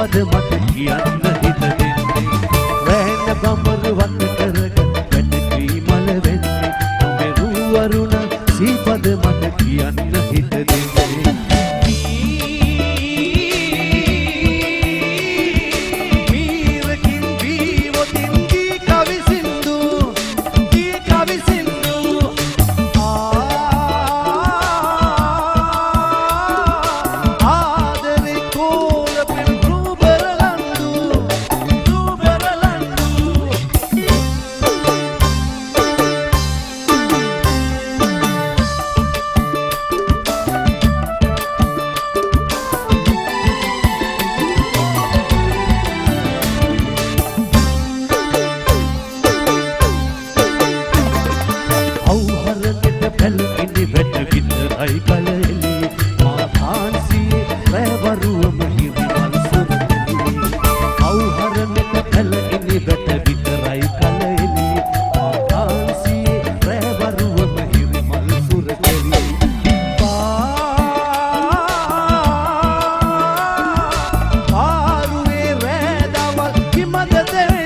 සීපද මට කියන්න හිත දෙන්නේ වැහෙන බඹර වත් කරගෙන වැටි මල වෙන්නේ ඔබේ රුවරුණ සීපද මට කියන්න හිත දෙන්නේ මීරකින් බීවොතින් දී කවි සින්දු ආදරේ කෝල පිල් රුබරලන්දු අවහරනෙට පැලකිනි වැට විතරයි කලෙලි මා කාන්සියේ රැවරුවම හිරිමල් සුරකෙලි අවහරනෙට පැලකිනි වැට විතරයි කලෙලි මා කාන්සියේ රැවරුවම හිරිමල් සුරකෙලි පාරුවේ රැදවල් කිමද දෙ